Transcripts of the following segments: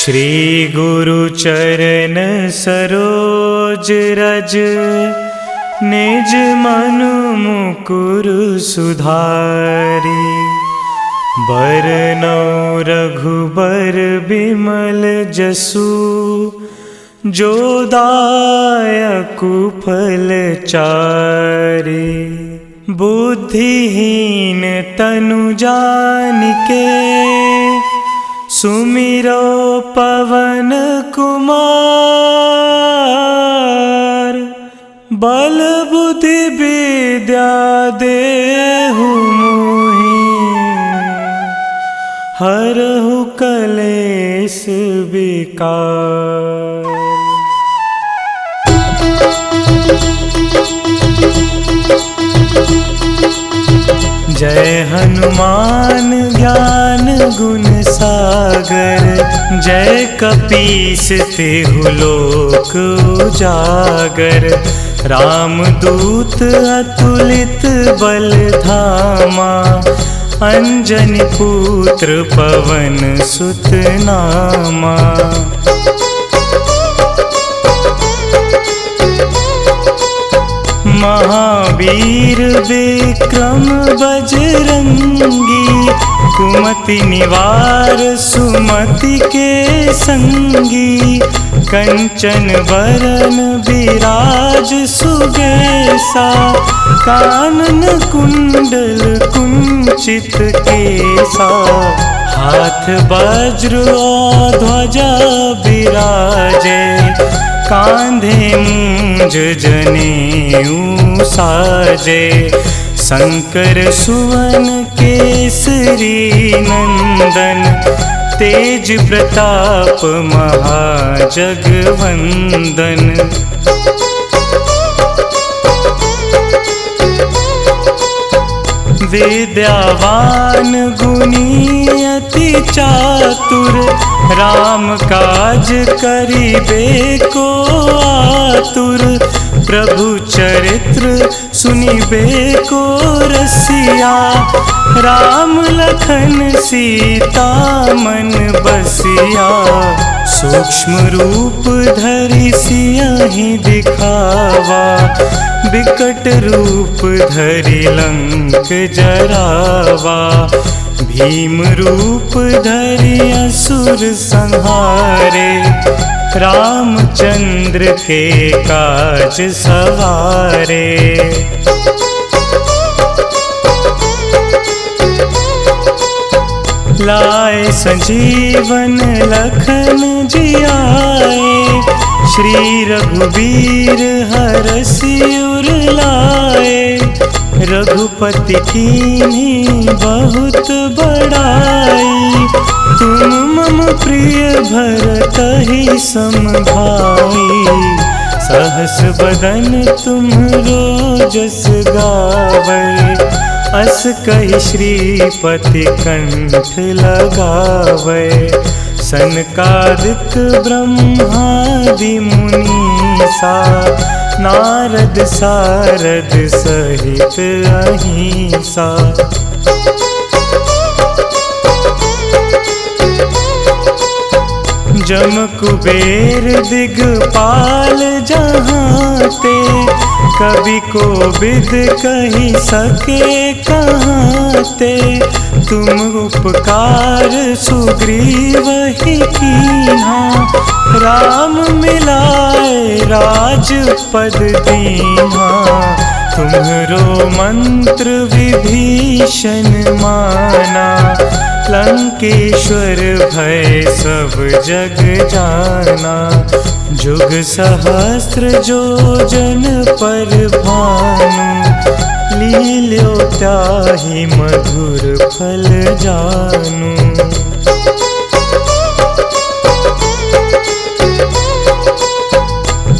श्री गुरु चरण सरोज रज, निज मनु मुकुर सुधारी। बरनौ रघुबर बिमल जसु, जो दायकु फल चारि। बुद्धिहीन तनु जानिके, सुमिरो पवन कुमार। बल बुद्धि विद्या देहु मोहि, हरहु कलेश विकार। जय हनुमान ज्ञान गुण सागर, जय कपीस तिहु लोक उजागर। रामदूत अतुलित बल धामा, अंजनी पुत्र पवन सुत नामा। महावीर विक्रम बजरंगी, कुमति निवार सुमति के संगी। कंचन वरन विराज सुबेसा, कानन कुंडल कुंचित केसा। हाथ वज्र और ध्वजा विराजे, कांधे मूंज जनेऊ साजे। शंकर सुवन केसरी नंदन, तेज प्रताप महाजगवंदन। विद्यावान गुणी अति चातुर, राम काज करिबे को आतुर। प्रभु चरित्र सुनिबे को रसिया, राम लखन सीता मन बसिया। सूक्ष्म रूप धरि सियहि दिखावा, बिकट रूप धरि लंक जरावा। भीम रूप धरि असुर संहारे, रामचंद्र के काज सवारे। लाए संजीवन लखन जियाए, श्री रघुवीर हरषि उर लाए। रघुपति कीन्ही बहुत बड़ाई, तुम मम प्रिय भरतहि सम भाई। सहस बदन तुम्हरो जस गावै, अस कहि श्रीपति कंठ लगावै। सनकादिक ब्रह्मादि मुनीसा, नारद सारद सहित अहिंसा। जम कुबेर दिगपाल जहांते, कवि कोविद कहि सके कहाते। तुम उपकार सुग्रीवहि कीन्हा, राम मिलाए राजपद दीन्हा। तुम्हरो मंत्र विभीषण माना, लंकेश्वर भय सब जग जाना। जुग सहस्त्र जो जन पर भानु, लील्यो ताहि मधुर फल जानू।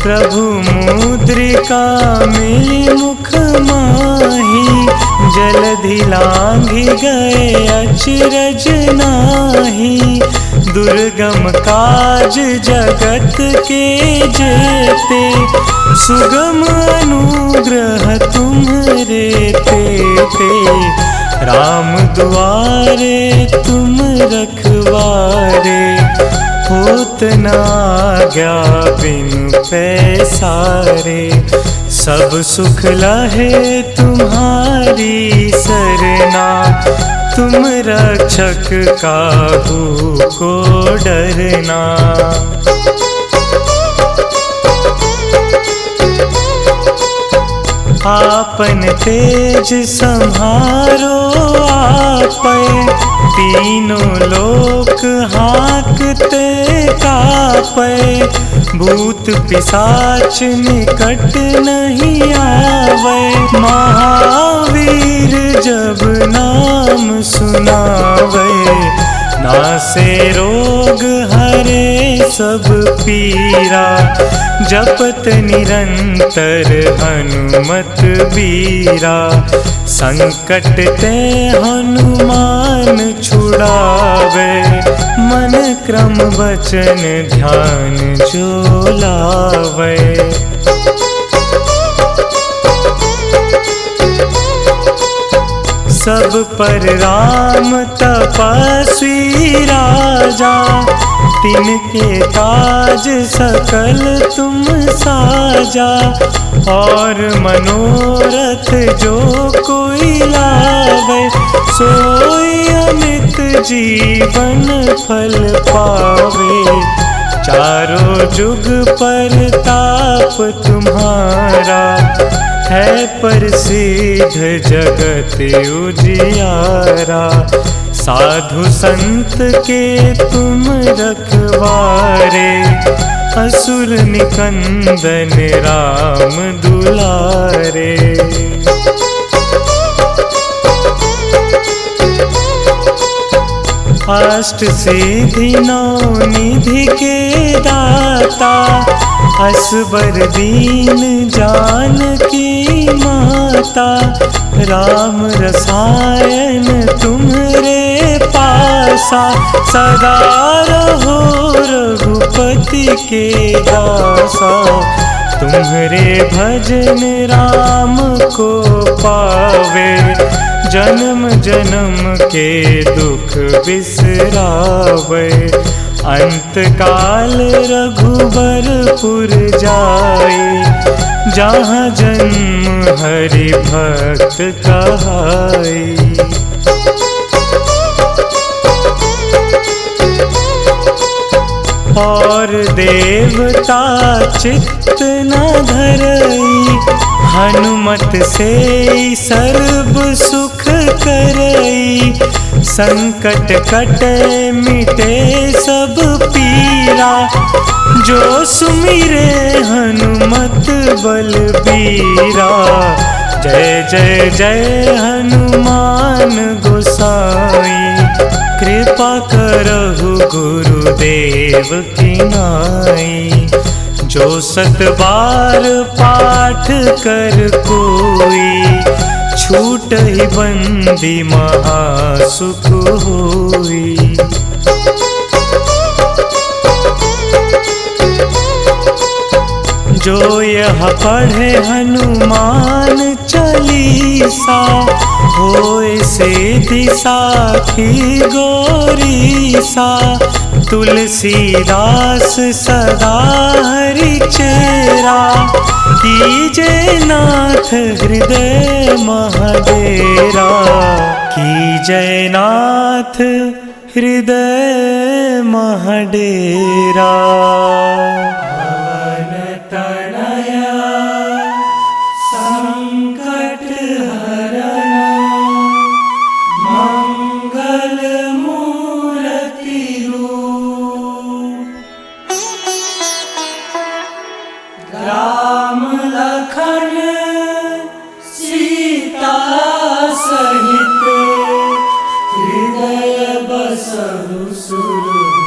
प्रभु मुद्रिका मिली मुख माही, जलधि लांघि गए अचरज नाही। दुर्गम काज जगत के जेते, सुगम अनुग्रह तुम्हरे तेते। राम दुआरे तुम रखवारे, होत न आज्ञा बिनु पैसारे। सब सुख लहे तुम्हारी सरना, तुम रक्षक काहू को डरना। आपन तेज संहारो आपै, तीनों लोक हाँकते कापै। भूत पिशाच निकट नहीं आवे, महावीर जब नाम सुनावे। नासे रोग हरे सब पीरा, जपत निरंतर हनुमत बीरा। संकट ते हनुमान छुड़ावे, मन क्रम वचन ध्यान जो लावे। सब पर राम तपस्वी राजा, तिनके काज सकल तुम साजा। और मनोरथ जो कोई लावे, सोई अमित जीवन फल पावे। चारों जुग परताप तुम्हारा, है प्रसिद्ध जगत उजियारा। साधु संत के तुम रखवारे, असुर निकंदन राम दुलारे। अष्ट सिद्धि नौ निधि के दाता, असबर दीन जानकी माता। राम रसायन तुम्हरे पासा, सदा रहो रघुपति के दासा। तुम्हरे भजन राम को पावे, जन्म जन्म के दुख बिसरावे। अंत काल रघुबरपुर जाई, जहाँ जन्म हरि भक्त कहाई। और देवता चित्त न धरई, हनुमत से सर्व सुख करई। संकट कटे मिटे सब पीरा, जो सुमिरे हनुमत बलबीरा। जय जय जय हनुमान गोसाई, कृपा करहु गुरुदेव की नाई। जो 7 बार पाठ कर कोई, छूटहि बंदी महासुख होई। जो यह पढ़े हनुमान चालीसा, होए सिद्धि साखी गौरीसा। तुलसीदास सदा हरि चेरा, कीजे नाथ हृदय महडेरा। कीजे नाथ हृदय महडेरा। राम लखन सीता सहित, हृदय बसहु सुरभूप।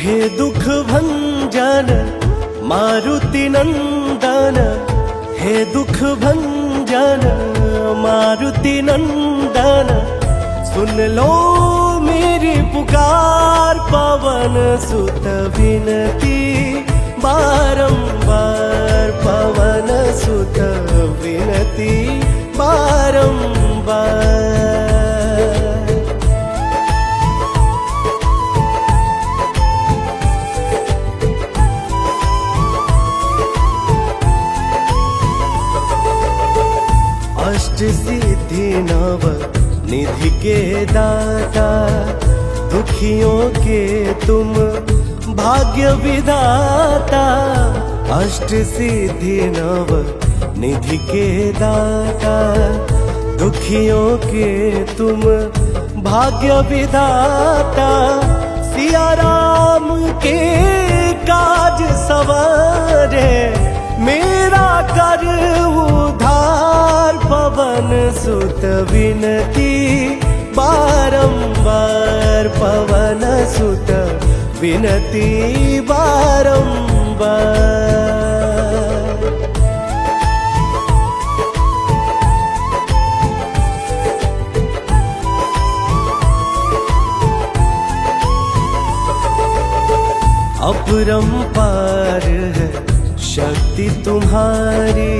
हे दुख भंजन मारुति नंदन, हे दुख भंजन मारुति नंदन, सुन लो मेरी पुकार पवन सुत विनती बारंबार, पवन सुत विनती बारंबार। अष्ट सिद्धि नव निधि के दाता, दुखियों के तुम भाग्य विधाता। अष्ट सिद्धि नव निधि के दाता, दुखियों के तुम भाग्य विधाता। सिया राम के काज सवारे, मेरा कर उधार पवन सुत विनती बारंबार, पवन सुत विनती बारंबार। अपरंपार है शक्ति तुम्हारी,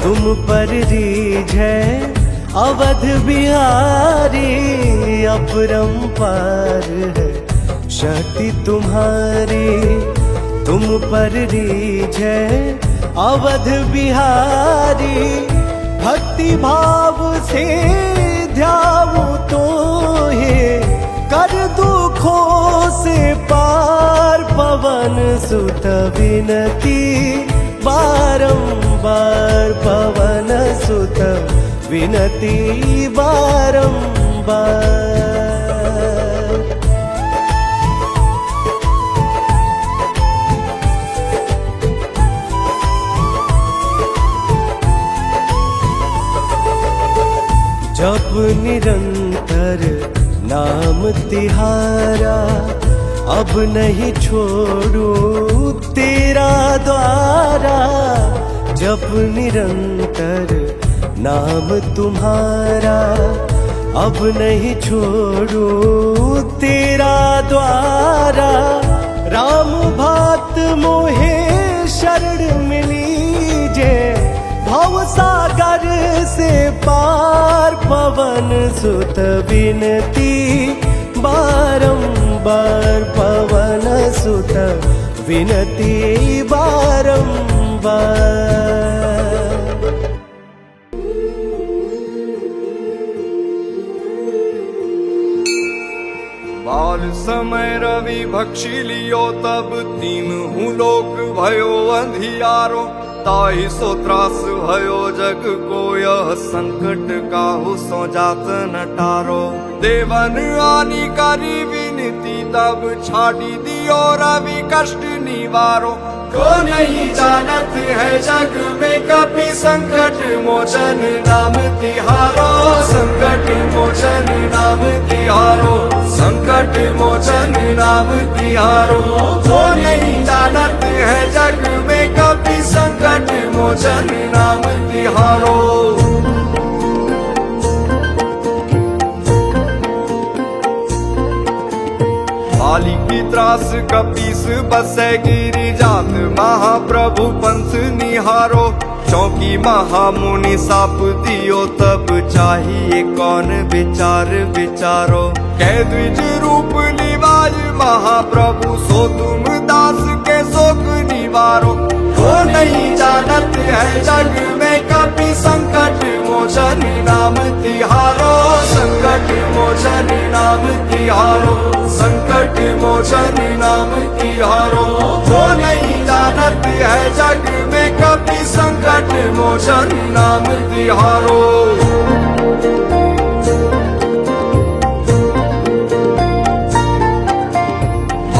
तुम पर रीझ है अवध बिहारी। अपरंपार है शक्ति तुम्हारी, तुम पर रीझ है अवध बिहारी। भक्ति भाव से ध्याऊं तो हे, कर दुखों से पार पवन सुत विनती बारंबार, पवन सुत विनती बारंबार। जप निरंतर नाम तिहारा, अब नहीं छोड़ू तेरा द्वारा। जप निरंतर नाम तुम्हारा, अब नहीं छोड़ू तेरा द्वारा। राम भक्त मोहे शरण मिलीजे, भव सागर से पार पवन सुत विनती बारंबार, पवन सुत विनती बारंबार। बाल समय रवि भक्षी लियो, तब तीनहु लोक भयो अंधियारो। ताहि सो त्रास भयो जग को, यह संकट काहू सो जात न टारो। देवन आनी करी विनती, तब छाड़ी दियो रवि कष्ट निवारो। को नहीं जानत है जग में कपि, संकट मोचन नाम तिहारो। संकट मोचन नाम तिहारो, संकट मोचन नाम तिहारो। को नहीं जानत है जग में कपि, संकट मोचन नाम तिहारो। बाली की त्रास कपीस बसे गिरी जात, महाप्रभु पंथ निहारो। चौकी महामुनि साप दियो, तब चाहिए कौन विचार विचारो। कह द्विज रूप निवाज महाप्रभु, सो तुम दास के शोक निवारो। को नहीं जानत है जग में कपि, संकट मोचन नाम तिहारो। संकट मोचन नाम तिहारो, संकट मोचन नाम तिहारो। को नहीं जानत है जग में कपि, संकट मोचन नाम तिहारो।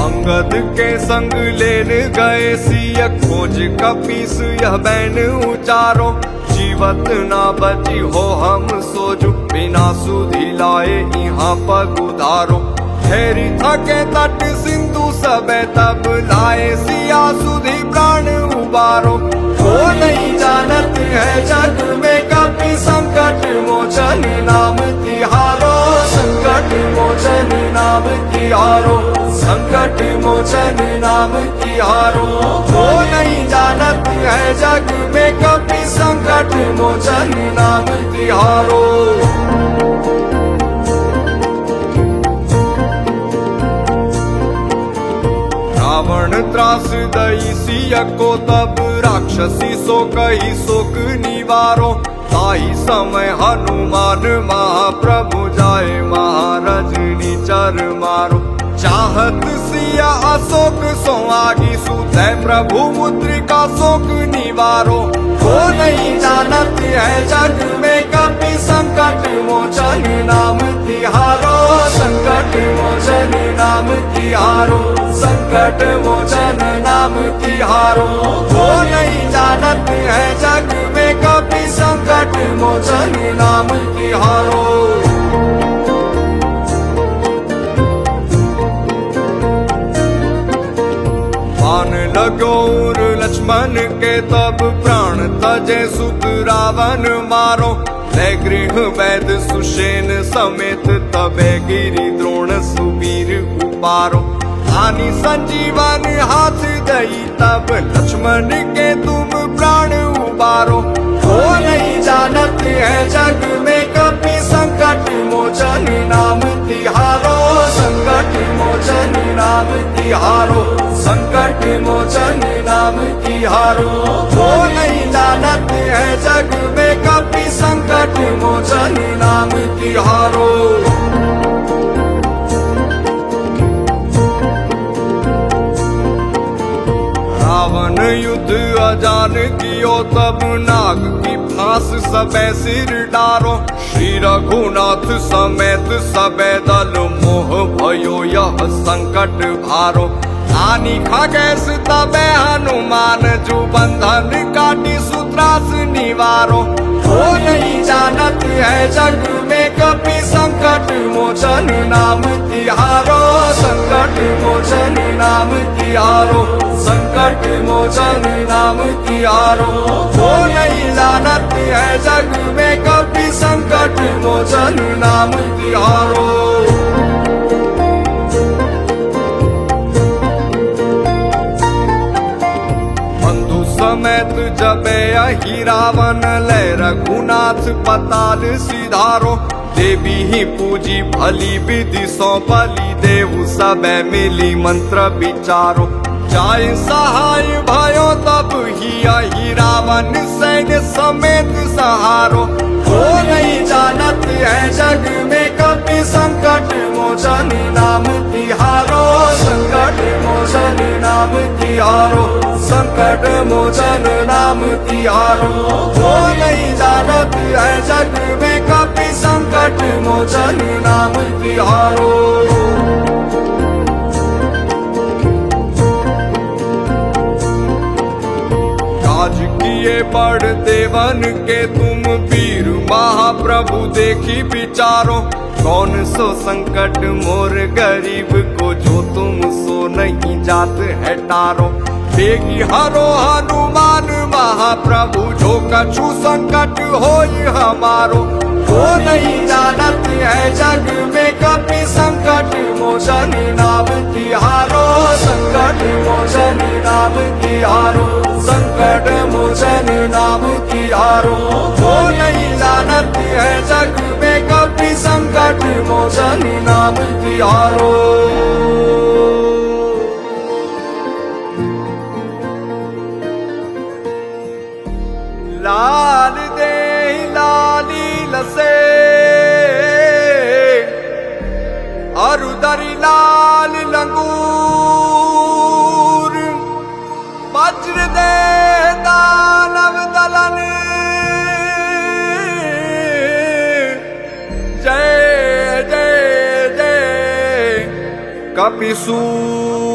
अंगद के संग लेन गए सिय, खोज कपीस यह बैन उचारो। जीवत ना बची हो हम सोजु, बिना सुधि लाए यहाँ पग उधारो। ठहरी थके तट सिंधु सबे तब लाए सिया सुधी प्राण उबारो। वो नहीं जानत है जग में कभी संकट मोचन नाम तिहारो, संकट मोचन नाम तिहारो, संकट मोचन नाम तिहारो। वो नहीं जानत है जग में कभी संकट मोचन नाम तिहारो। रावण त्रास दई सिया को तब राक्षसी सो कही शोक निवारो। ताई समय हनुमान महाप्रभु जाए महारजनी चर मारो। चाहत सिया अशोक सो आगी सुते प्रभु मुद्रिका शोक निवारो। वो नहीं जानत है जग में कभी संकट मोचन नाम तिहारो, संकट मोचन नाम तिहारो, संकट मोचन नाम तिहारो। वो नहीं जानत है जग में कभी संकट मोचन नाम तिहारो। बाण लगोर लक्ष्मण के तब प्राण तजे सुत रावण मारो। ले गृह वैद सुषेण समेत तबे गिरि द्रोण सुवीर उपारो। आनी संजीवन हाथ दई तब लक्ष्मण के तुम प्राण उबारो। वो नहीं जानत है जग में कभी संकट मोचन नाम तिहारो, संकट मोचन नाम तिहारो, संकट मोचन नाम तिहारो। वो नहीं जानत है जग में कभी संकट मोचन नाम तिहारो। रावण युद्ध अजान कियो तब नाग की फांस सबे सिर डारो। श्री रघुनाथ समेत सबे दल मोह भयो यह संकट भारो। आनी खगेश तबे हनुमान जू बंधन काटी सूत्रास निवारो। वो नहीं जानत है जग में कभी संकट मोचन नाम तिहारो, संकट मोचन नाम तिहारो, संकट मोचन नाम तिहारो। वो नहीं जानत है जग में कभी संकट मोचन नाम तिहारो। समेत जबे अहि रावण ले रघुनाथ पताल सिधारो। देवी ही पूजी भली विधि सौ बलि देहु सबे मिली मंत्र विचारो। जाय सहाय भयो तब ही अहि रावण सैन्य समेत सहारो। वो नहीं जानत है जग में कभी संकट मोचन नाम तिहारो, संकट मोचन नाम तिहारो, संकट मोचन नाम तिहारो। वो नहीं जानत है जग में कभी संकट मोचन नाम तिहारो। काज किए बड़ देवन के तुम वीर महाप्रभु देखी विचारो। कौन सो संकट मोर गरीब को जो तुम सो नहीं जात है टारो। बेगी हरो हनुमान महाप्रभु जो कछु संकट होई हमारो। वो नहीं जानत है जग में कभी संकट मोचन नाम तिहारो, संकट मोचन नाम तिहारो, संकट मोचन नाम तिहारो। वो नहीं जानत है जग में कभी संकट मोचन नाम तिहारो। लाल दे लाली लसे अरुदरी लाल लंगूर। वज्र दे दानव दलन जय जय जय कपिसूर।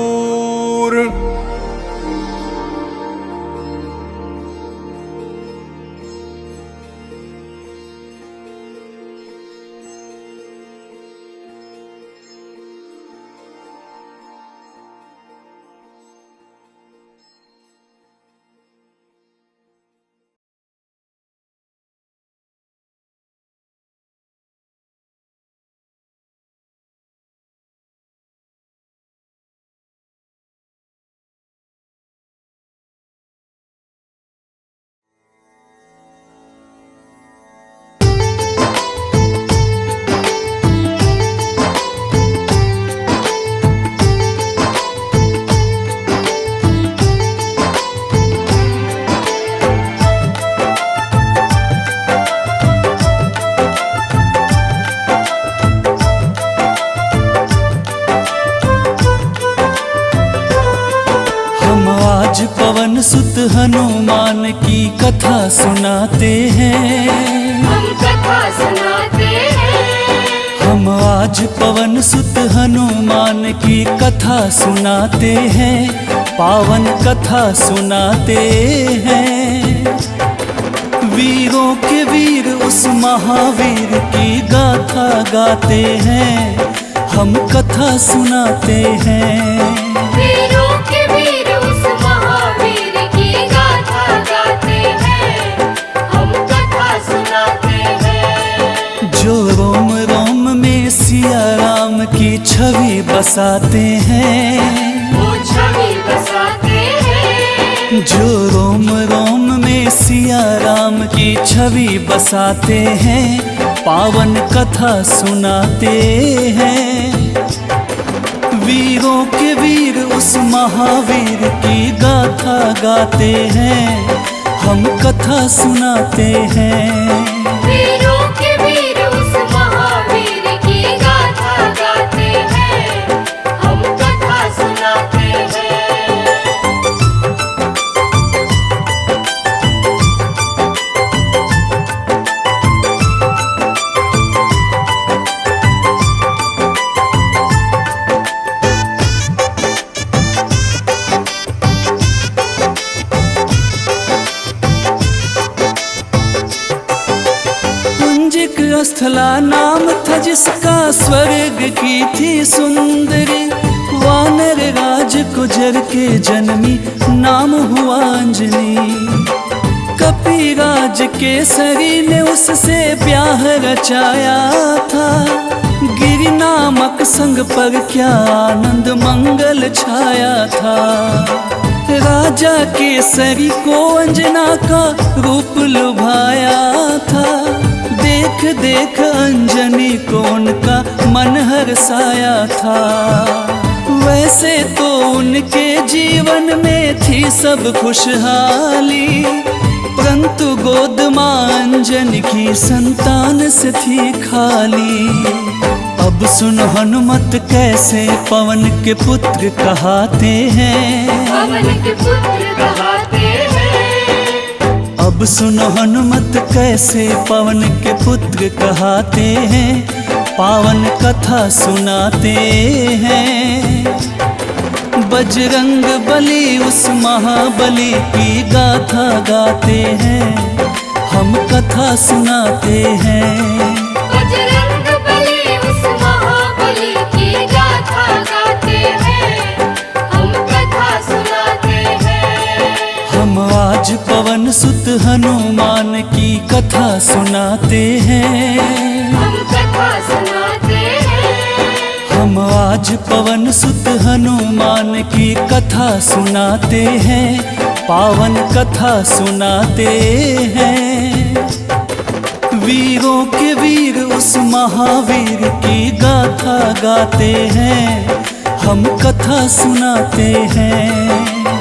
आज पवन सुत हनुमान की कथा सुनाते हैं। हम कथा सुनाते हैं। हम आज पवन सुत हनुमान की कथा सुनाते हैं, पावन कथा सुनाते हैं। वीरों के वीर उस महावीर की गाथा गाते हैं, हम कथा सुनाते हैं। वीरों के वीर उस महावीर की गाथा गाते हैं, हम कथा सुनाते हैं। जो रोम रोम में सिया राम की छवि बसाते हैं, वो छवि बसाते हैं। जो रोम रोम में सिया राम की छवि बसाते हैं, पावन कथा सुनाते हैं। वीरों के वीर उस महावीर की गाथा गाते हैं, हम कथा सुनाते हैं। वीरों के वीर उस महावीर की गाथा गाते हैं, हम कथा सुनाते हैं। स्थला नाम था जिसका, स्वर्ग की थी सुंदरी। वानर राज गुजर के जन्मी, नाम हुआ अंजनी। कपिराज केसरी ने उससे ब्याह रचाया था, गिरि नामक संग पर क्या आनंद मंगल छाया था। राजा केसरी को अंजना का रूप लुभाया था, देख देख अंजनी को उनका मन हर्षाया था। वैसे तो उनके जीवन में थी सब खुशहाली, परंतु गोद मां अंजनी की संतान से थी खाली। अब सुन हनुमत कैसे पवन के पुत्र कहाते हैं, पवन के पुत्र कहाते हैं। अब सुनो हनुमत कैसे पवन के पुत्र कहाते हैं, पावन कथा सुनाते हैं। बजरंग बली उस महाबली की गाथा गाते हैं, हम कथा सुनाते हैं। बजरंग बली उस महाबली की गाथा गाते हैं, हम कथा सुनाते हैं। हम आज पवन सुत हनुमान की कथा सुनाते हैं। हम कथा सुनाते हैं। हम आज पवन सुत हनुमान की कथा सुनाते हैं, पावन कथा सुनाते हैं। वीरों के वीर उस महावीर की गाथा गाते हैं, हम कथा सुनाते हैं।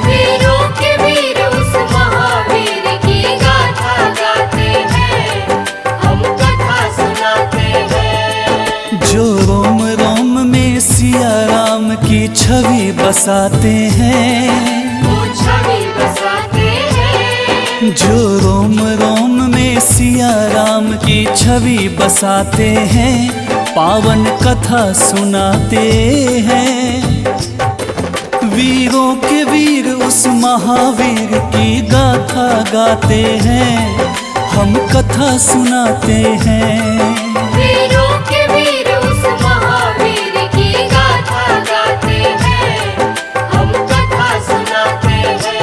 वीरों के वीर उस महावीर की गाथा गाते हैं, हम कथा सुनाते हैं। जो रोम रोम में सिया राम की छवि बसाते हैं, वो छवि बसाते हैं। जो रोम रोम में सिया राम की छवि बसाते हैं, पावन कथा सुनाते हैं। वीरों के वीर उस महावीर की गाथा गाते हैं, हम कथा सुनाते हैं। वीरों के वीर उस महावीर की गाथा गाते हैं, हम कथा सुनाते हैं।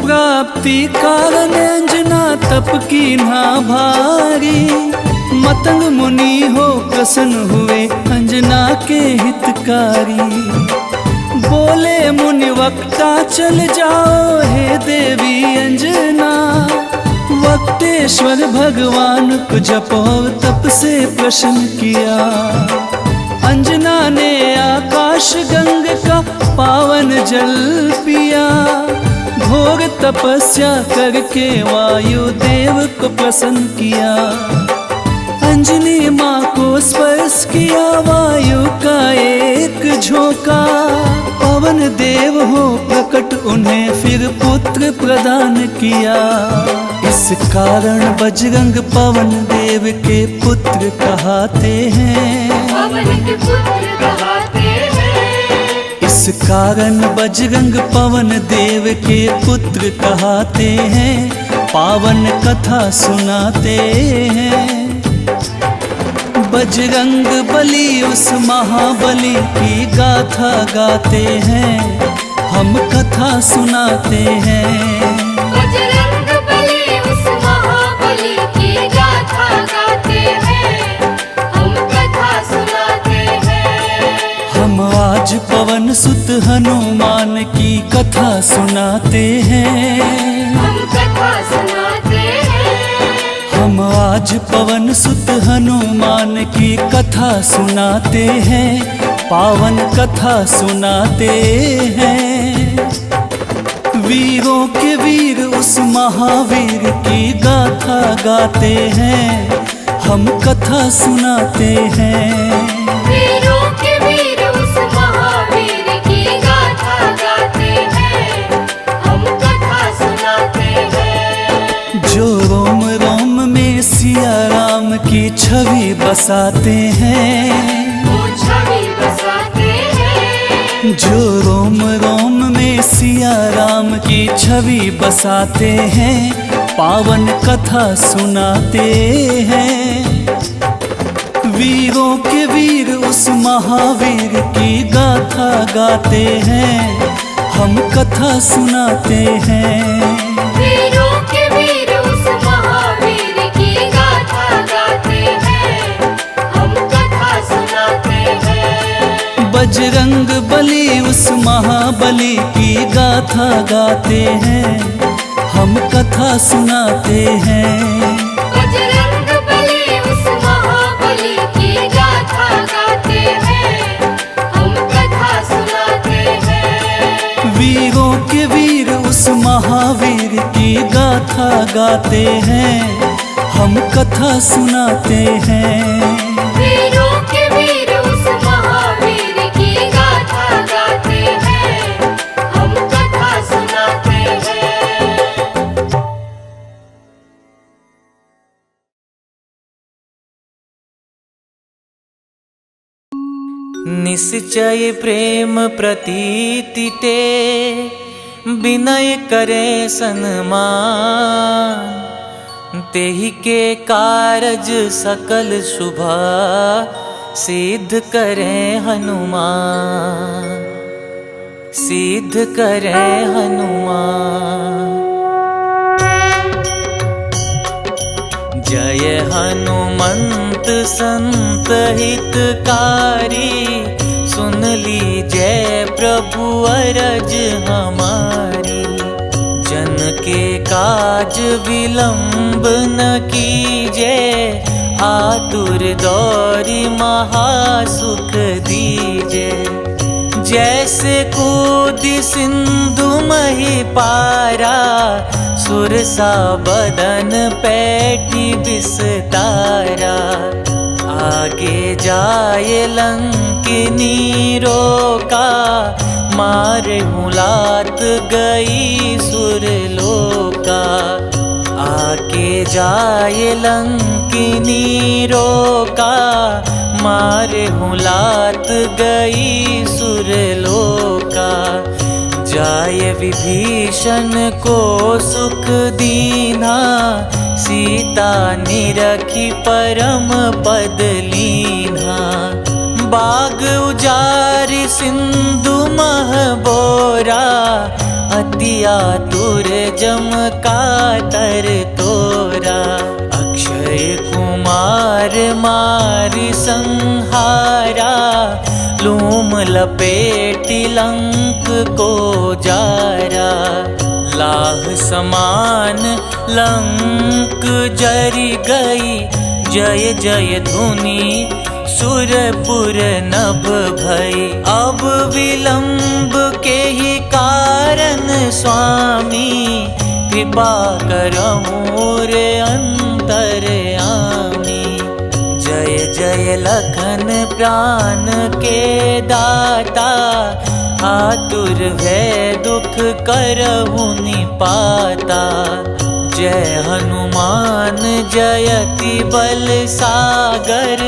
प्राप्ति कारण अंजना तप की ना भारी। मतंग मुनि हो प्रसन्न हुए अंजना के हितकारी। बोले मुनि वक्ता चल जाओ हे देवी अंजना, वक्तेश्वर ईश्वर भगवान को जप और तप से प्रसन्न किया। अंजना ने आकाश गंग का पावन जल पिया। घोर तपस्या करके वायु देव को प्रसन्न किया। अंजनी माँ को स्पर्श किया वायु का एक झोंका। पवन देव हो प्रकट उन्हें फिर पुत्र प्रदान किया। इस कारण बजरंग पवन देव के पुत्र कहते हैं। पवन के पुत्र कहते हैं। इस कारण बजरंग पवन देव के पुत्र कहते हैं। पावन कथा सुनाते हैं। बजरंग बली उस महाबली की गाथा गाते हैं। हम कथा सुनाते हैं। बजरंग बली उस महाबली की गाथा गाते हैं। हम कथा सुनाते हैं। हम आज पवन सुत हनुमान की कथा सुनाते हैं। हम कथा सुनाते हैं। हम आज पवन सुत हनुमान की कथा सुनाते हैं। पावन कथा सुनाते हैं। वीरों के वीर उस महावीर की गाथा गाते हैं। हम कथा सुनाते हैं। वीरों के वीर उस महावीर की गाथा गाते हैं। हम कथा सुनाते हैं। जो रोम रोम में सिया राम की छवि बसाते हैं। वो छवि बसाते हैं। जो रोम रोम में सिया राम की छवि बसाते हैं। पावन कथा सुनाते हैं। वीरों के वीर उस महावीर की गाथा गाते हैं। हम कथा सुनाते हैं। वीरों के वीर उस महावीर की गाथा गाते हैं। हम कथा सुनाते हैं। बजरंग बली उस महाबली की गाथा गाते हैं। हम कथा सुनाते हैं। बजरंग बली उस महाबली की गाथा गाते हैं। हम कथा सुनाते हैं। वीरों के वीर उस महावीर की गाथा गाते हैं। हम कथा सुनाते हैं। वीरों के वीर उस महावीर की गाथा गाते हैं। हम कथा सुनाते हैं। निश्चय प्रेम प्रतीति ते विनय करे सन्मान। तेहि के कारज सकल शुभा सिद्ध करे हनुमान। सिद्ध करे हनुमान। जय हनुमंत संत हितकारी। सुन लीजय प्रभु अरज हमारी। जन के काज विलंब न कीजे। आतुर दौरी महासुख दीजे। जैसे कूदी सिंधु मही पारा। सुरसा बदन पैठी विस्तारा। आगे जाए लंकिनी रोका। मारे मुलात गई सुरलोका। आगे जाए लंकिनी रोका। मारे मुलात गई सुरलोका। जाय विभीषण को सुख दीना। सीता निरखी परम पद लीना। बाग उजारि सिंधु मह बोरा। अति आतुर जम कातर तोरा। अक्षय कुमार मारि संहारा। लूम लपेटि लंक को जारा। लाह समान लंक जरी गई, जय जय धुनि सुरपुर नभ भई। अब विलंब के ही कारण स्वामी, कृपा करहु रे अंतरयामी। जय जय लखन प्राण के दाता, आतुर भय दुख करहु निपाता। जय हनुमान जयति बल सागर,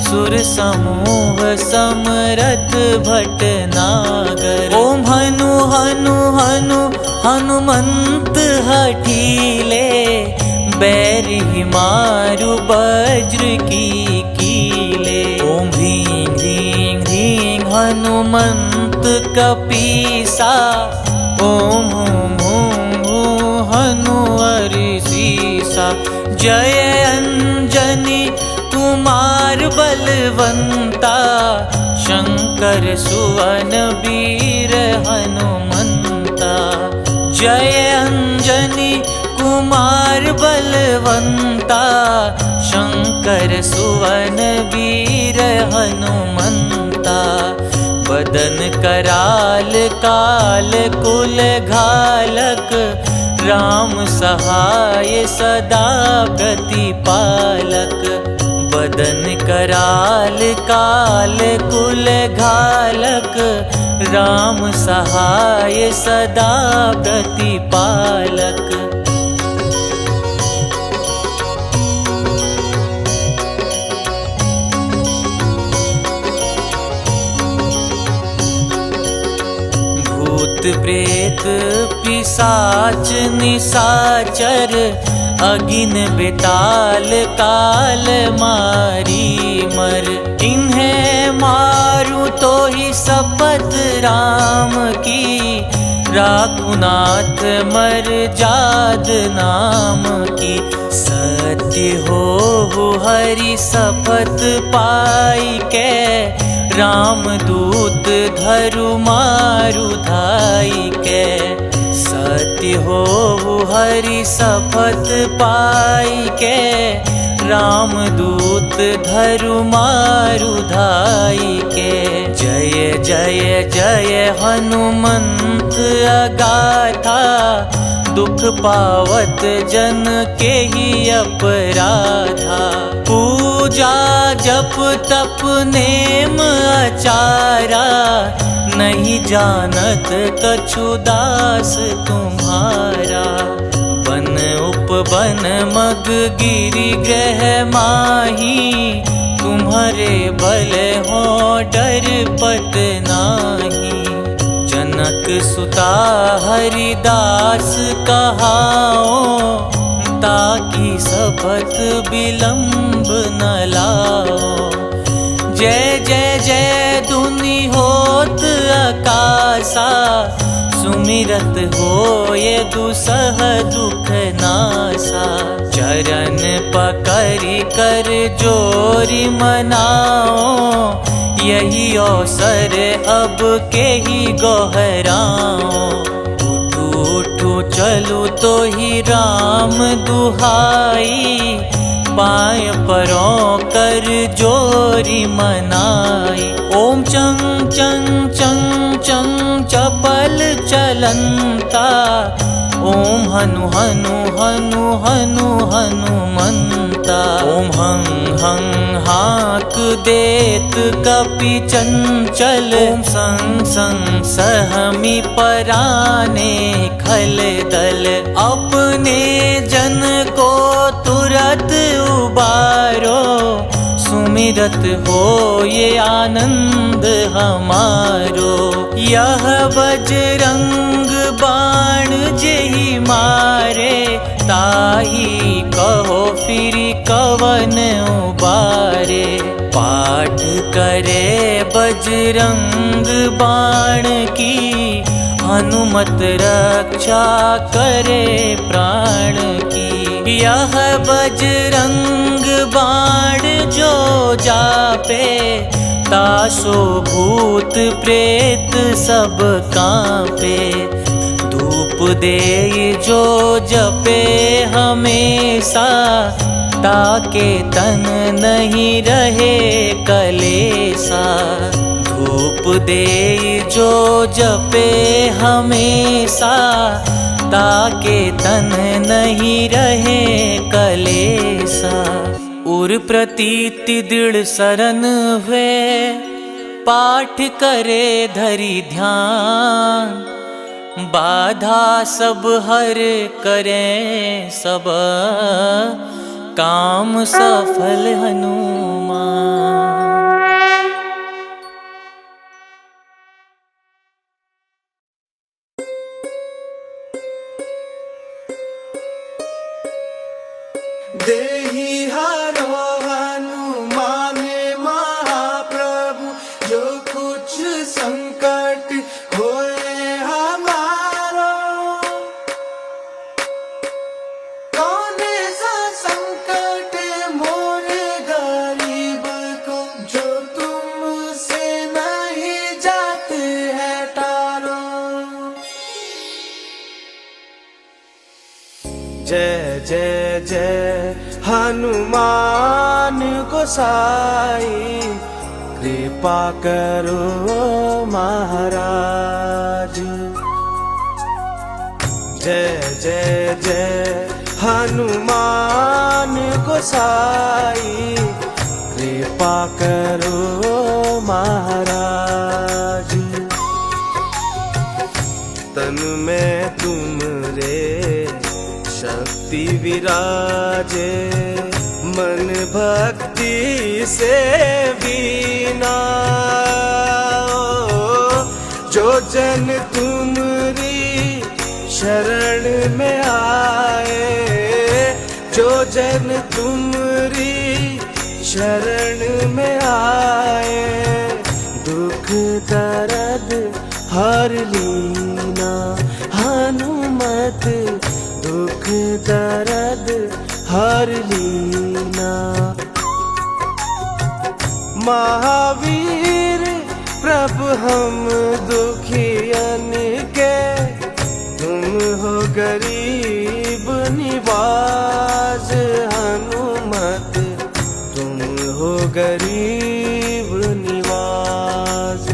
सुर समूह समरथ भटनागर। ओम हनु हनु हनु हनुमंत हठीले, बैरि मारु वज्र की कीले। ओम ह्रीं ह्रीं ह्रीं हनुमंत कपीसा, ओम हूं हूं हूं हनु हरिसीसा। जय अंजनी कुमार बलवंता, शंकर सुवन वीर हनुमंता। जय अंजनी कुमार बलवंता, शंकर सुवन वीर हनुमंता। बदन कराल काल कुल घालक, राम सहाय सदा प्रतिपालक। बदन कराल काल कुल घालक, राम सहाय सदा प्रतिपालक। भूत प्रेत पिशाच निशाचर, अगिन बेताल काल मारी मर। इन्हें मारू तो ही शपथ राम की, राखुनाथ मर जाद नाम की। सत्य हो हरि शपथ पाई के, राम दूत धरु मारु धाई के। सत्य हो हरि शपथ पाई के, राम दूत धरु मारु धाई के। जय जय जय हनुमंत अगाथा, दुख पावत जन के ही अपराधा। पूजा जप तप नेम आचारा, नहीं जानत कछु दास तुम्हारा। बन उपवन मग गिरि ग्रह माही, तुम्हारे बल हो डर पत नाही। जनक सुता हरिदास कहाओ, ताकि शपथ विलंब न लाओ। जय जय जय धुनि होत आकाशा, सुमिरत हो ये दुसह दुख नासा। चरण पकड़ि कर जोरि मनाओ, यही अवसर अब के ही गोहराओ। उठू उठू चलू तो ही राम दुहाई, पाय परों कर जोरी मनाई। ओम चंग चंग चंग चंग चपल चलंता, ओम हनु हनु हनु हनु हनुमंता। ओम हं हं हाक देत कपि चंचल, ओम संग संग सहमी पराने खल दल। अपने जन को तुरत उबारो, सुमिरत हो ये आनंद हमारो। यह बजरंग बाण जेहि मारे, ताही कहो फिर कवन उबारे। पाठ करे बजरंग बाण की, हनुमत रक्षा करे प्राण की। यह बजरंग बाण जो जापे, तासो भूत प्रेत सब कांपे। धूप देई जो जपे हमेशा, ताके तन नहीं रहे कलेसा। धूप देई जो जपे हमेशा, ताके तन नहीं रहे कलेसा। उर प्रतीति दृढ़ सरन हुए, पाठ करे धरि ध्यान। बाधा सब हर करे सब, काम सफल हनुमान। देहि हरो हनुमान महाप्रभु, जो कुछ संकट होए हमारो। कौन सा संकट मोरे गरीब को, जो तुमसे नहीं जाते है टारो। जय जय जय हनुमान गोसाई, कृपा करो महाराज। जय जय जय हनुमान गोसाई, कृपा करो महाराज। तन में तुमरे शक्ति विराजे, मन भक्ति से बीना। जो जन तुमरी शरण में आए, जो जन तुमरी शरण में आए, दुख दर्द हर लीना। हनुमत दुख दर्द हर लीना। महावीर प्रभु हम दुखियन के, तुम हो गरीब निवाज। हनुमत तुम हो गरीब निवाज।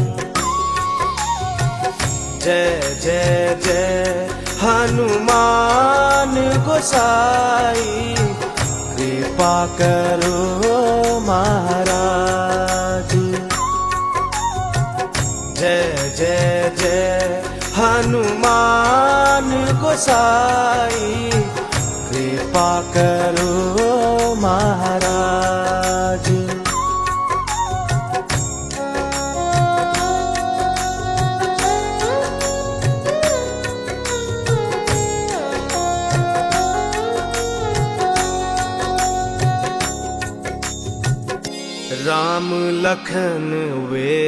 जय जय जय हनुमान गोसाई, कृपा करो महाराज। जय जय जय हनुमान गोसाई, कृपा करो महाराज। राम लखन वे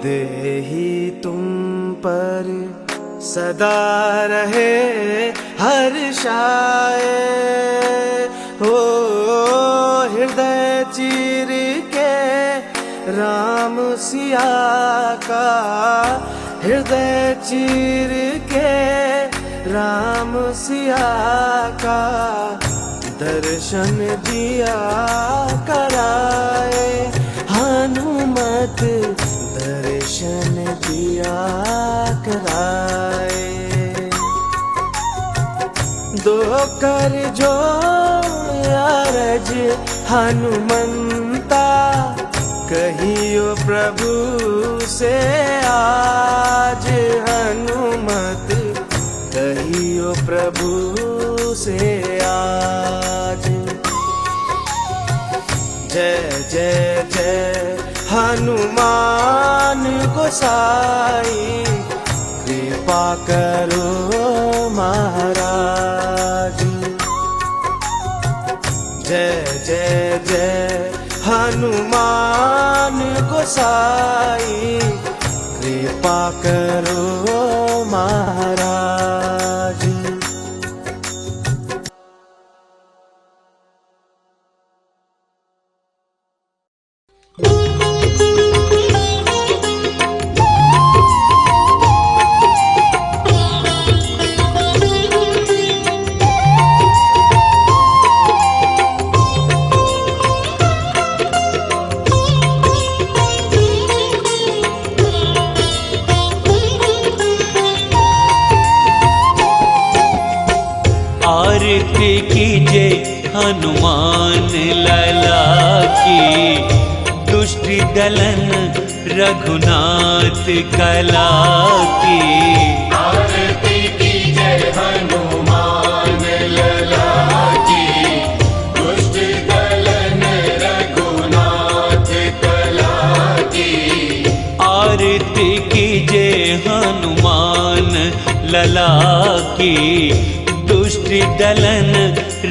देहि तुम पर, सदा रहे हर्षाए। हो हृदय चीर के राम सिया का, हृदय चीर के राम सिया का, दर्शन दिया कराए। हनुमत दर्शन दिया कराए। दो कर जो अरज हनुमंता, कहियो प्रभु से आज। हनुमत कहियो प्रभु से आज। जय जय जय हनुमान गोसाई, कृपा करो महाराज। जय जय जय हनुमान गोसाई, कृपा करो महाराज। आरती कीजे हनुमान लला की, दुष्ट दलन रघुनाथ कला की। आरती कीजे हनुमान लला की, दुष्ट दलन रघुनाथ कला की। आरती कीजे हनुमान लला की, दुष्ट दलन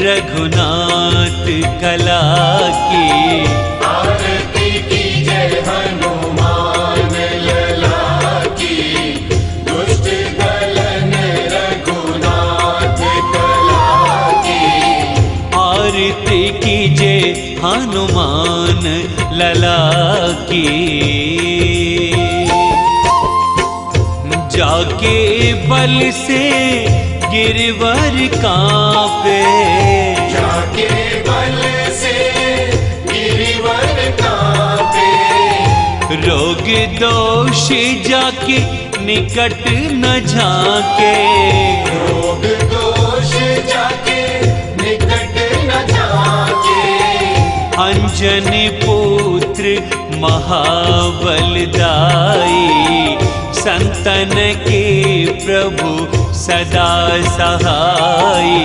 रघुनाथ कला की। आरती कीजे हनुमान लला की, दुष्ट दलन रघुनाथ कला की। आरती कीजे हनुमान लला की। जाके बल से गिरवर कांपे, जाके बल से गिरवर कांपे। रोग दोष जाके निकट न झाके, रोग दोष जाके निकट न झाके। अंजनी पुत्र महाबलदाई, संतन के प्रभु सदा सहाई।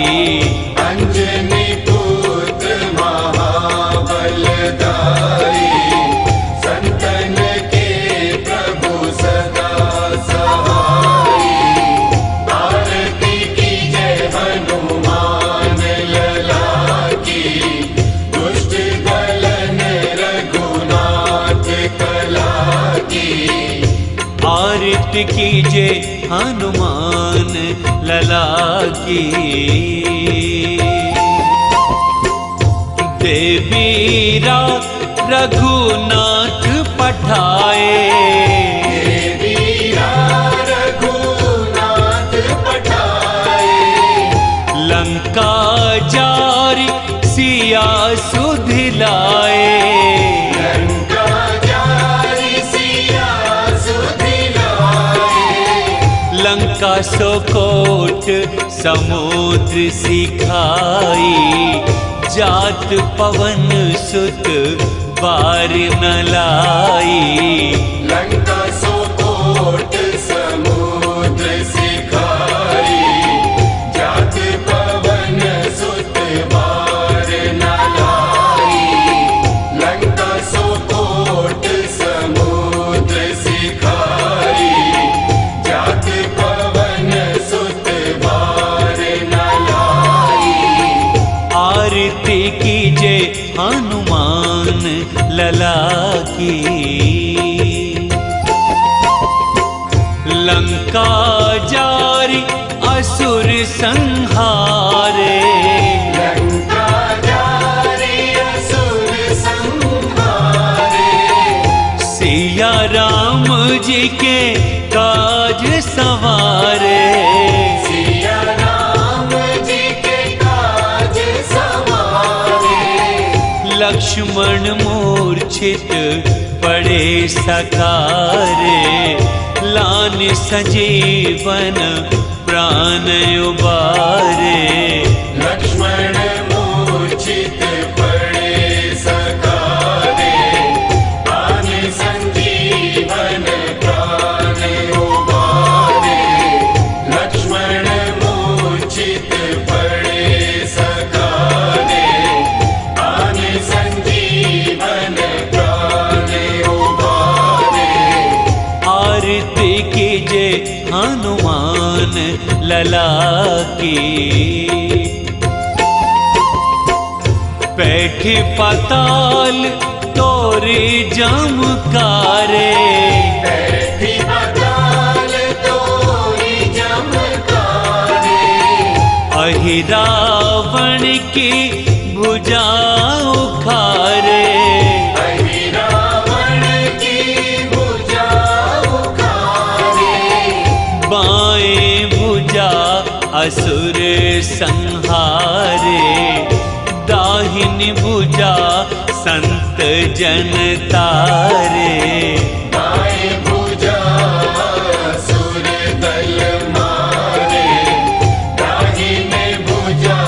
अंजनी पुत्र महाबलदाई, संतन के प्रभु सदा सहाई। आरती कीजे हनुमान लला की, दुष्ट दलन रघुनाथ कला की। आरती कीजे हनुमान लला की। देवीरा रघुनाथ पठाए, देवीरा रघुनाथ पठाए। लंका जारी सिया सुधिलाए, लंका जारी सिया सुधिलाए। लंका सोकोट समुद्र सिखाई, जात पवन सुत बार न लाई। लंका सोकोट समुद्र सिखाई, जात पवन सुत बार न लाई। लंका सोकोट समुद्र सिखाई, जात पवन सुत बार न लाई। आरती कीजे हनुमान लला की। लंका जारी असुर संहारे, लंका जारी असुर संहारे। सिया राम जी के काज सवारे, सिया राम जी के काज सवारे। लक्ष्मण मूर्छित पड़े सकारे, लान संजीवन प्राण उबारे। लक्ष्मण मूर्छित पड़े सकारे, प्राण संजीवन प्राण उबारे। लक्ष्मण मूर्छित पड़े सकारे, प्राण संजीवन प्राण उबारे। आरती कीजे हनुमान लला की। बैठे पाताल तोरे जमकारे, बैठी पाताल तोरी जमकारे। अहि रावण की भुजा उखारे, अहि रावण की भुजा उखारे। बाएं भुजा असुर संहारे, दाहिनी भुजा संत जन तारे। दाएं भुजा असुर दल मारे, दाहिने भुजा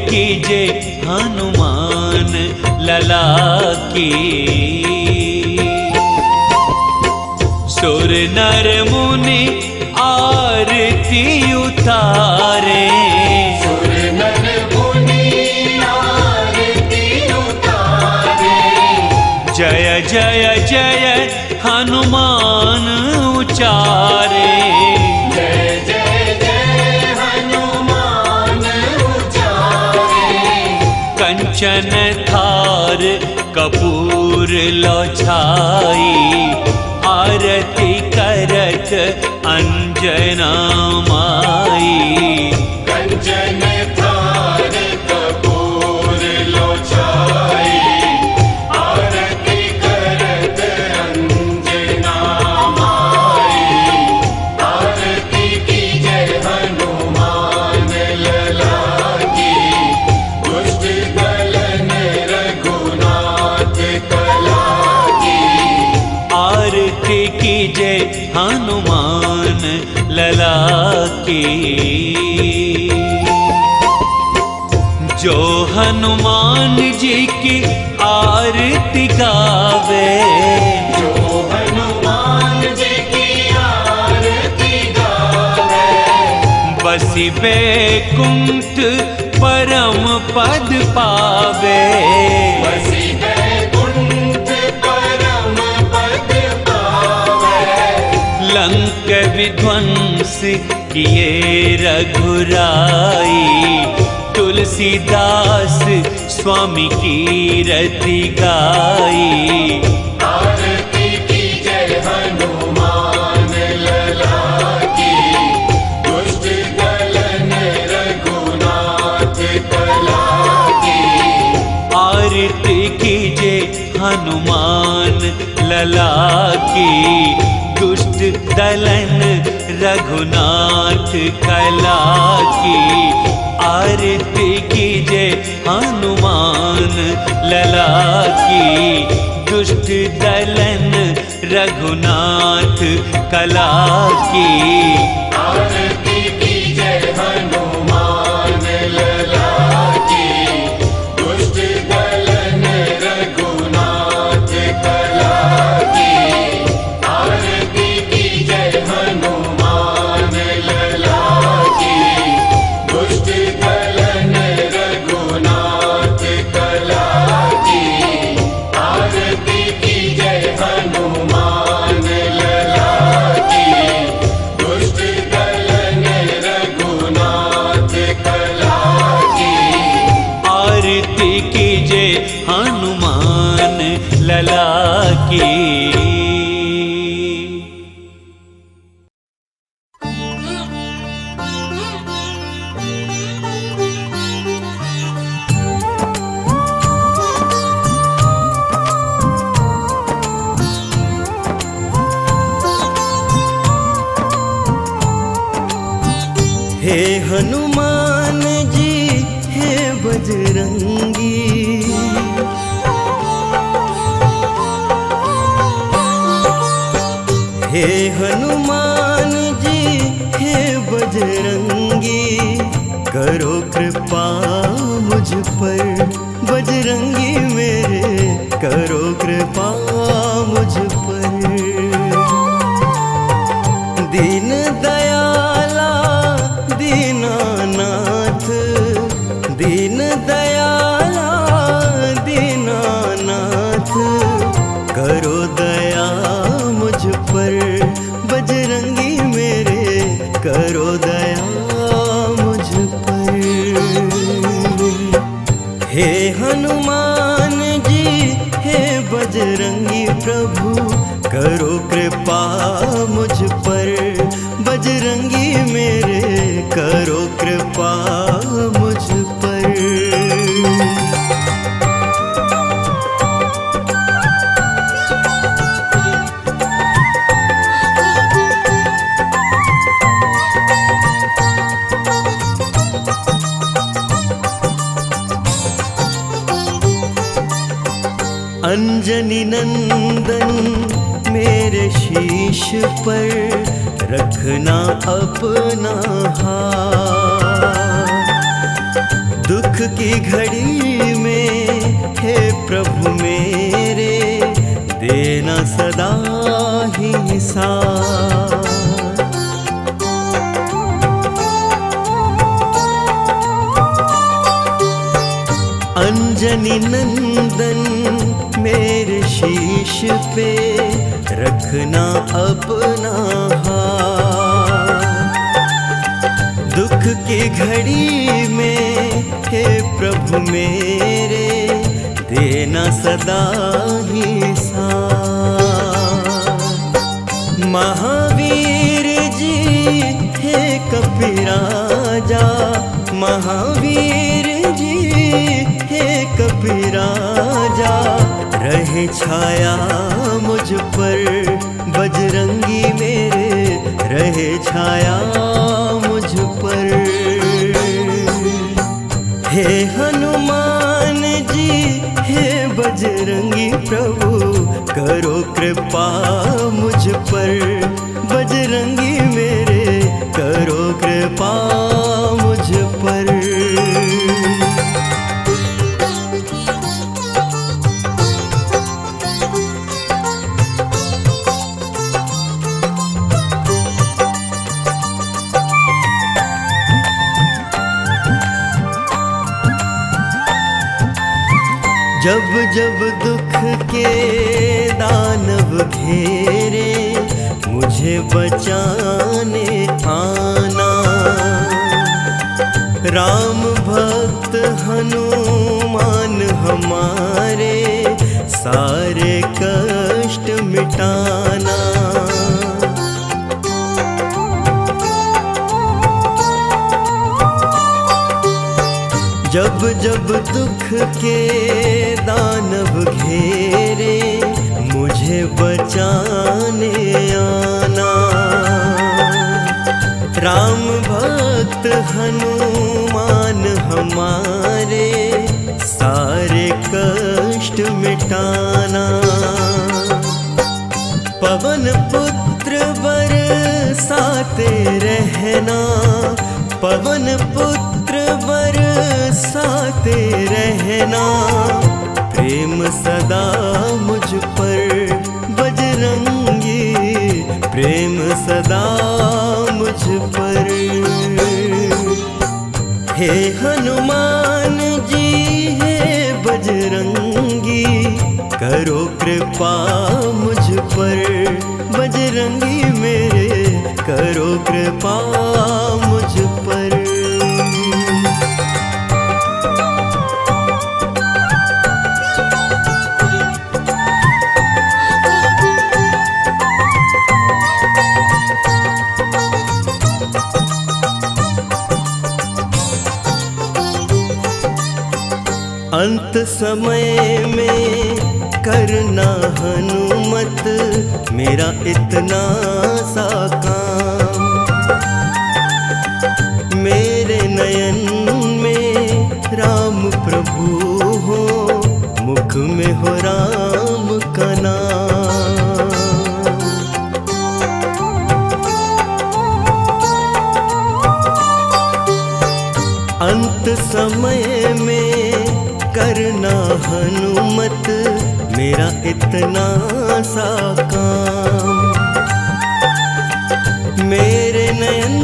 कीजे हनुमान लला की। सुर नर मुनि आरती उतारे, सुर नर मुनि आरती उतारे। जय जय जय हनुमान उचारे। जय जय जय हनुमान उचारे। कंचन थार कपूर लो छाई, आरती करत अंजना माई। कंचन थार कपूर लो छाई, आरती करत अंजना माई। आरती कीजे हनुमान लला की, दुष्ट दलन रघुनाथ कला की। आरती कीजे हनुमान लला की। जो हनुमान जी की आरती गावे, जो हनुमान जी की आरती गावे। बसी बैकुंठ परम पद पावे। बसी बैकुंठ परम पद पावे। लंक विध्वंस किए रघुराई, तुलसीदास स्वामी की रति गाई। आरती कीजे हनुमान लला की, दुष्ट दलन रघुनाथ कला की। आरती कीजे हनुमान लला की, दुष्ट दलन रघुनाथ कला की। आरती कीजे हनुमान लला की, दुष्ट दलन रघुनाथ कला की। आरती कीजे हनुमान लला की, दुष्ट दलन रघुनाथ कला की। आरती कीजे हनुमान लला की, दुष्ट दलन रघुनाथ कला की। आरती कीजे हनुमान लला की, दुष्ट दलन रघुनाथ कला की। आरती कीजे हनुमान लला की। हे हनुमान जी हे बजरंगी, हे हनुमान जी हे बजरंगी। करो कृपा मुझ पर बजरंगी मेरे, करो कृपा मुझ पर। दीन दयाला दीनानाथ, दीन दयाला दीनानाथ। करो दया मुझ पर बजरंगी मेरे, करो दया मुझ पर। हे हनुमान जी हे बजरंगी प्रभु, करो कृपा मुझ पर बजरंगी मेरे, करो कृपा मुझ पर। अंजनी नंदन मेरे शीश पर, रखना अपना हाथ। दुख की घड़ी में हे प्रभु मेरे देना सदा ही साथ। अंजनी नंदन मेरे शीश पे रखना अपना हाथ। दुख की घड़ी में हे प्रभु मेरे देना सदा ही साथ। महावीर जी हे कपिराजा, महावीर जी हे कपिराजा, रहे छाया मुझ पर बजरंगी मेरे, रहे छाया मुझ पर। हे हनुमान जी हे बजरंगी प्रभु, करो कृपा मुझ पर, बजरंगी मेरे करो कृपा मुझ पर। जब जब दुख के दानव घेरे, मुझे बचाने आना। राम भक्त हनुमान हमारे, सारे कष्ट मिटाना। जब जब दुख के दानव घेरे, मुझे बचाने आना। राम भक्त हनुमान हमारे, सारे कष्ट मिटाना। पवन पुत्र बरसाते रहना, पवन पुत्र बरसाते रहना। प्रेम सदा मुझ पर बजरंगी, प्रेम सदा मुझ पर। हे हनुमान जी हे बजरंगी, करो कृपा मुझ पर, बजरंगी मेरे करो कृपा मुझ पर। अंत समय में करना हनुमत, मेरा इतना सा काम। मेरे नयन में राम प्रभु हो, मुख में हो राम का नाम। अंत समय में करना हनुमत, मेरा इतना सा काम। मेरे नयन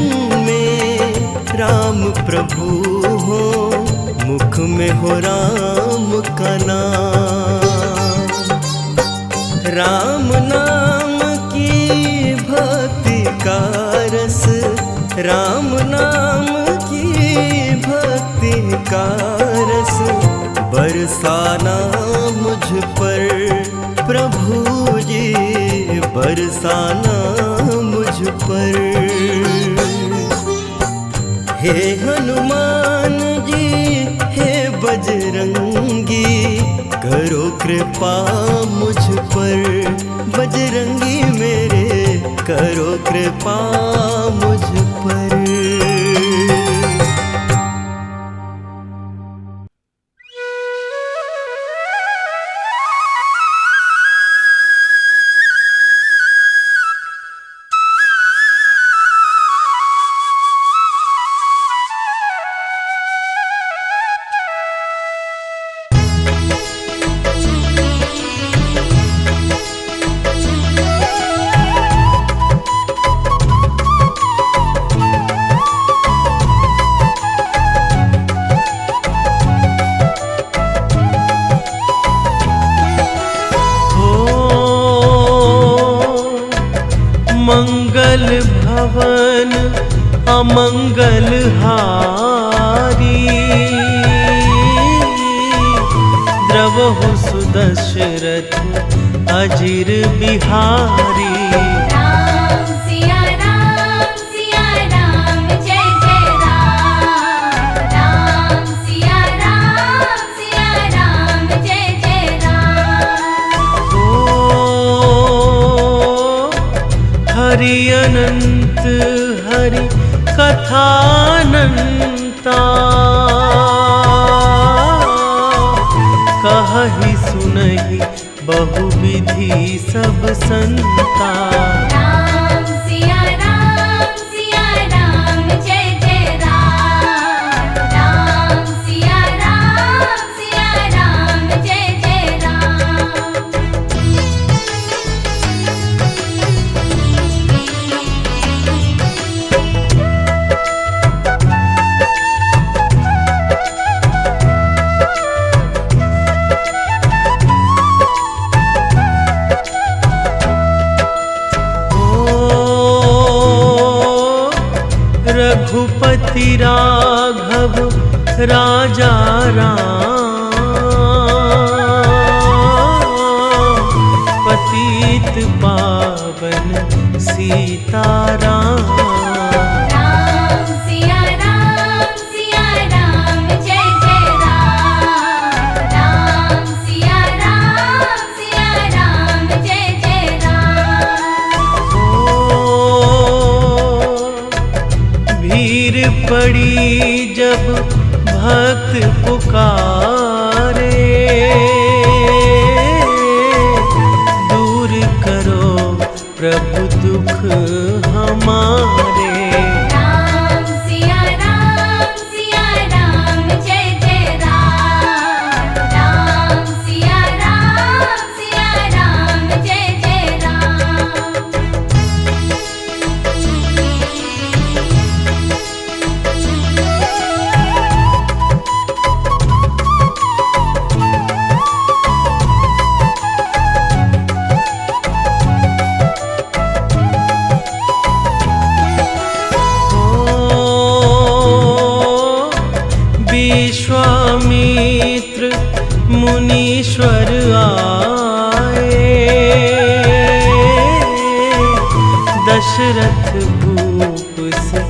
में राम प्रभु हो, मुख में हो राम का नाम। राम नाम की भक्ति का रस, राम नाम की भक्ति का रस, बरसाना मुझ पर प्रभु जी, बरसाना मुझ पर। हे हनुमान जी हे बजरंगी, करो कृपा मुझ पर, बजरंगी मेरे करो कृपा मुझ पर। भुवन अमंगल हारी। द्रवहु सुदशरथ अजिर बिहारी। राम सिया राम जय जय राम। राम सिया राम जय जय राम। ओ हरि अनंत हरि कथानंता। कहि सुनहि बहुविधि सब संता। राम सिया राम जय जय राम। राम सिया राम जय जय राम। रघुपति राघव राजा राम। पतित पावन सीताराम। राम सिया राम जय जय राम। राम सिया राम जय जय राम। भीड़ पड़ी जब भक्त पुकारे। दूर करो प्रभु दुख हमारे। राम सिया राम जय जय राम। राम सिया राम जय जय राम। विश्वामित्र मुनीश्वर आए। दशरथ भूप से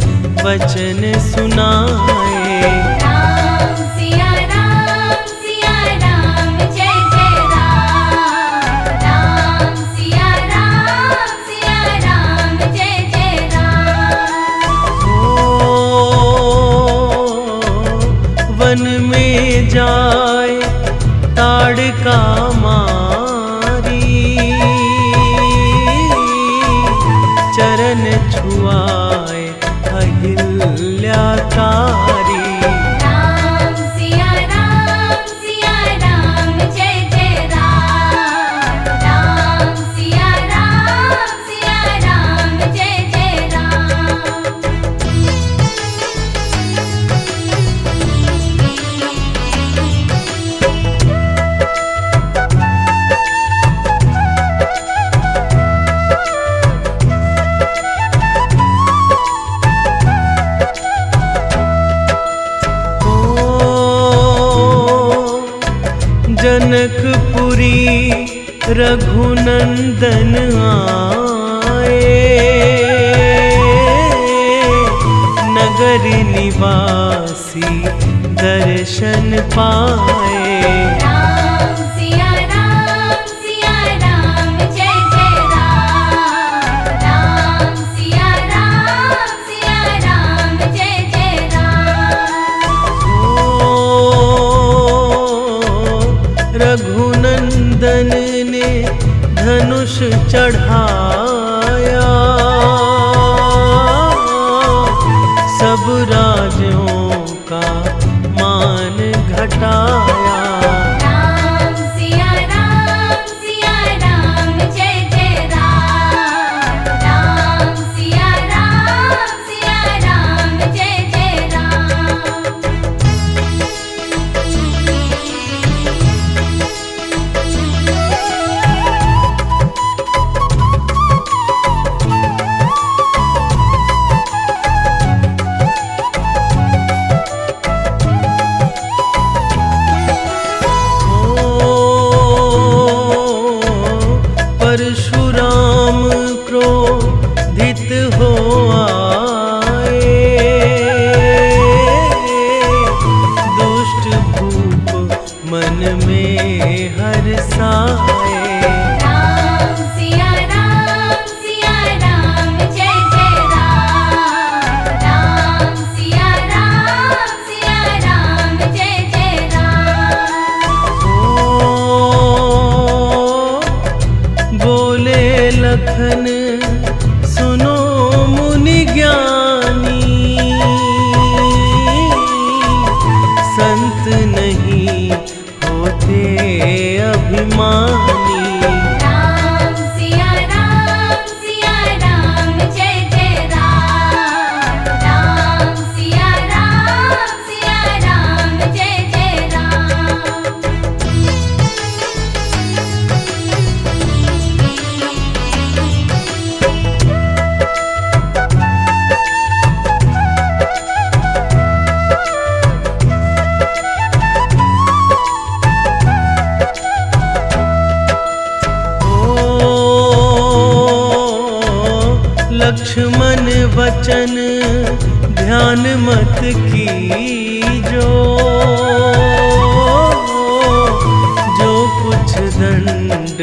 वचन सुनाए। राम सिया राम जय जय राम। राम सिया राम जय जय राम। वन में जाए ताड़का मारी। चरण छुआए अहिल्याकारी। राम सिया राम जय जय राम। राम सिया राम जय जय राम। जनकपुरी रघुनंदन आए। नगर निवासी दर्शन पाए। राम सिया राम जय जय राम। राम सिया राम जय जय राम। रघुनंदन ने धनुष चढ़ाया। सब राजों का मान घटाया। राम सिया राम जय जय राम। राम सिया राम जय जय राम। मन में हर साए। राम सिया राम जय जय राम। राम सिया राम जय जय राम। ओ बोले लखन सुनो मुनि ज्ञानी, संत नहीं होते अभिमानी। राम सिया राम जय जय राम। राम सिया राम जय जय राम। लक्ष्मण वचन ध्यान मत कीजो, जो कुछ दंड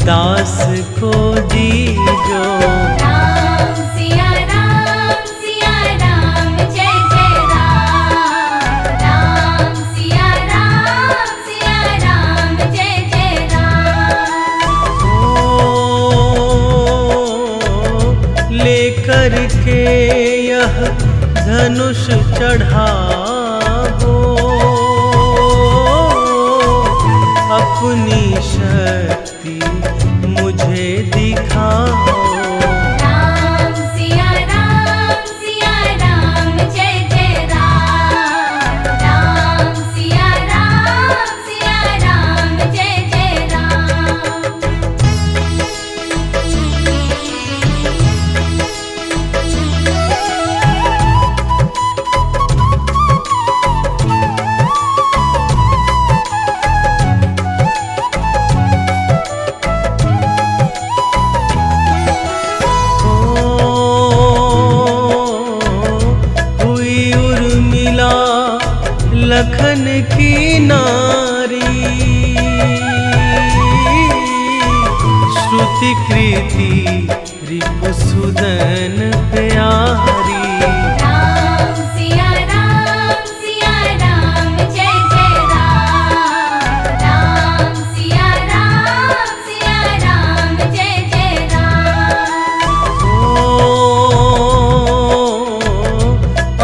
दास को दीजो। राम सिया राम जय जय राम। राम सिया राम जय जय राम। लेकर के यह धनुष चढ़ाओ, अपनी शक्ति मुझे दिखाओ। राम सिया राम जय जय राम। राम सिया राम जय जय राम। हुई उर्मिला लखन की नारी, श्रुति कृति रिपुसुदन प्यारी। राम सिया राम जय जय राम। राम सिया राम जय जय राम।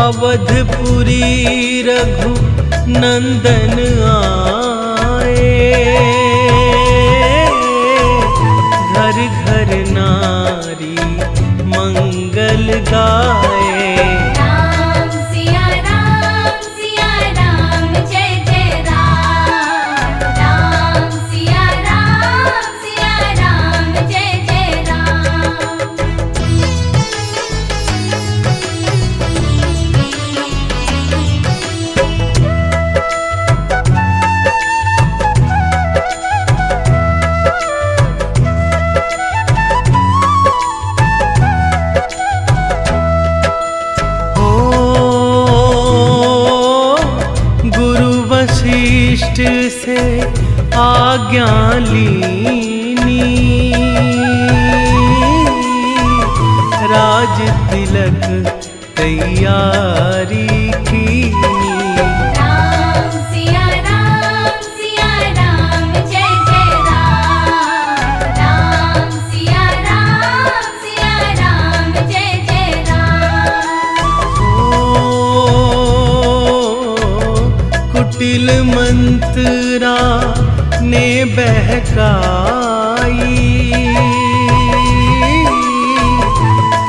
अवधपुरी रघु नंदन आए, घर घर नारी मंगल गाए। राम सिया राम जय जय राम। राम सिया राम जय जय राम। वशिष्ठ से आज्ञा लीनी, राज तिलक तैयारी कीनी। राम सिया राम जय जय राम। राम सिया राम जय जय राम। कुटिल मंत्रा ने बहकाई,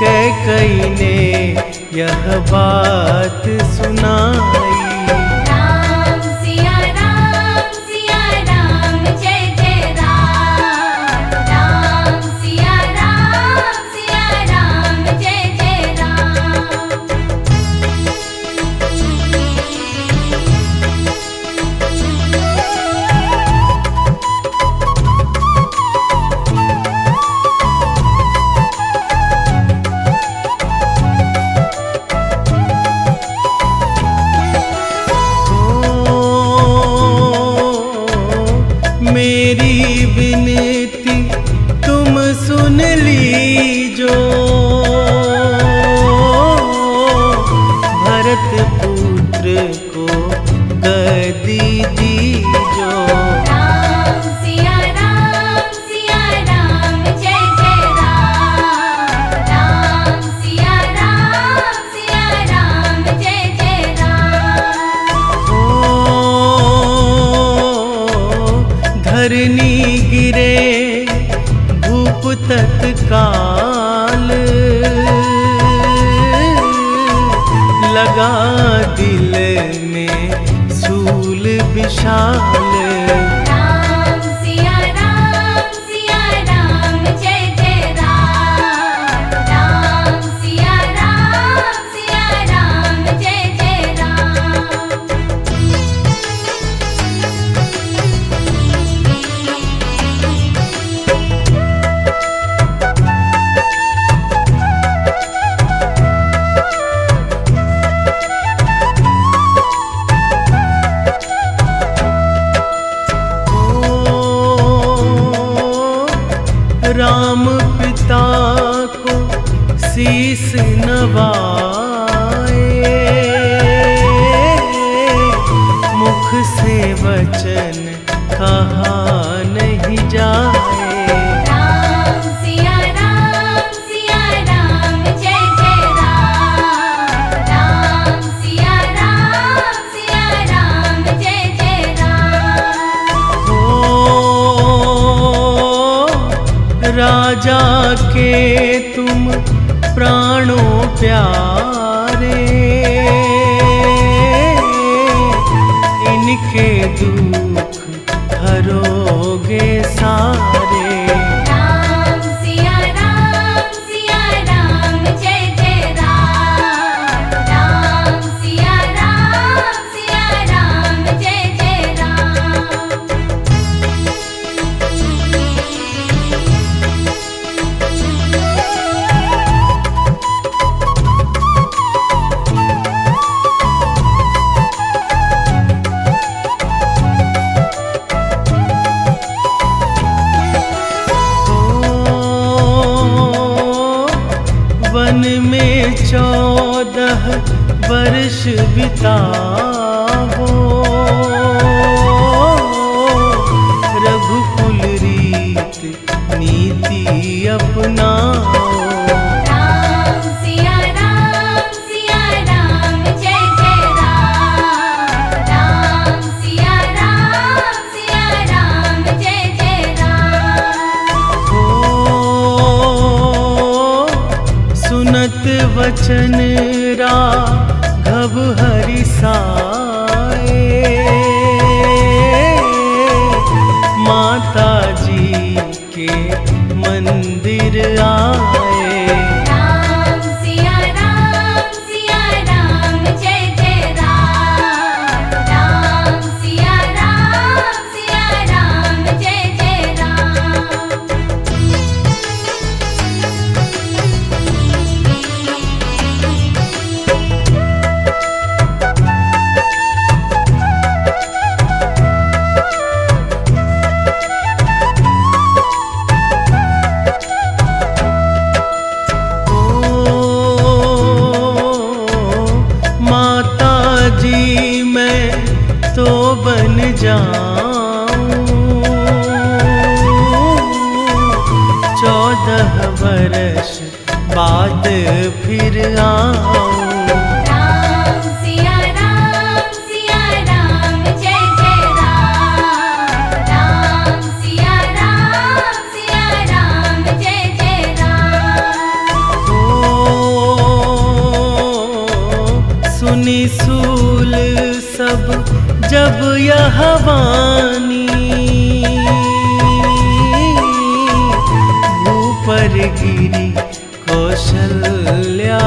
कैकई ने यह बात सुनाई। राम सिया राम जय जय राम। राम सिया राम जय जय राम। गदी दीजो। राम सिया राम जय जय राम। राम सिया राम जय जय राम। ओ धरनी गिरे भूप तत्काल, लगा दिल में सूल विशाल। राम सिया राम जय जय राम। राम सिया राम जय जय राम। राम पिता को शीस नवाए, मुख से वचन कहा नहीं जाए। राम सिया राम जय जय राम। राम सिया राम जय जय राम। ओ राजा के तुम प्राणों प्यारे, इनके दुख हरोगे सारे। राम सिया राम जय जय राम। राम सिया राम जय जय राम। वन में 14 वर्ष बिताओ, रघुकुल रीत नीति अपनाओ। राम सिया राम जय जय राम। राम सिया राम जय जय राम। ओ सुनत वचन राघव हरि साए, माता जी के मंदिर आए। राम सिया राम जय जय राम। राम सिया राम जय जय राम। माता जी मैं तो बन जाऊं, 14 वर्ष बाद फिर आऊं। राम सिया राम जय जय राम। राम सिया राम जय जय राम। ओ सुनी सूल सब जब यह वानी, भूपर गिरी कौशल्या।